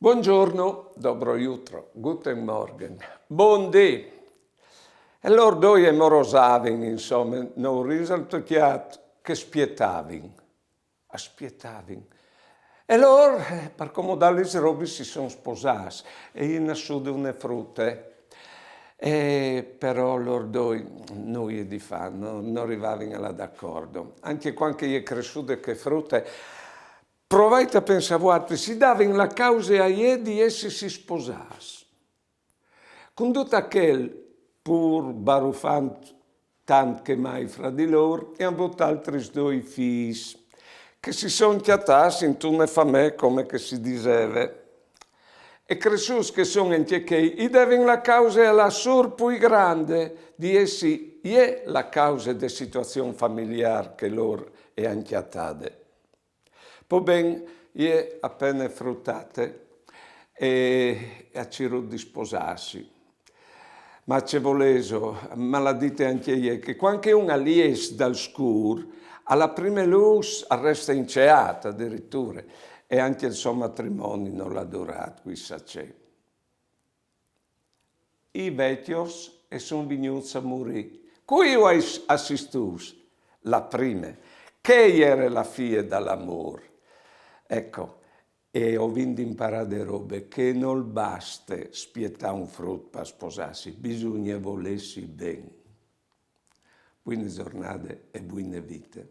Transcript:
Buongiorno, dobro jutro, guten Morgen, buon dì. E loro due morosavin, insomma, non risultato che spietavin, aspietavin. E loro, per accomodare le robe, si sono sposati e in assude une frutte. E però loro due non gli di fanno, non arrivavano d'accordo. Anche quando gli è cresciuto che frutte, provate a pensare, si davano la causa a gli di essersi sposati. Con tutto quel pur baruffant tant che mai fra di loro, e hanno avuto altri due figli, che si sono chiatati in una famiglia come che si diceva. E cresciuti che sono anche che i devono la causa alla sur più grande di essi, è la causa della situazione familiare che loro è anchiatate. Poi ben, è appena fruttate e a ciro di sposarsi. Ma c'è voleso, ma la dite anche io, che quando uno lies dal scuro, alla prima luce resta inceata addirittura, e anche il suo matrimonio non l'ha durato, qui sa c'è. I vecchios e sono venuti a morire. Qui ho assistuto, la prima, che era la figlia dall'amore. Ecco, e ho vinto imparare robe che non basta spietare un frutto per sposarsi, bisogna volersi bene. Buone giornate e buone vite.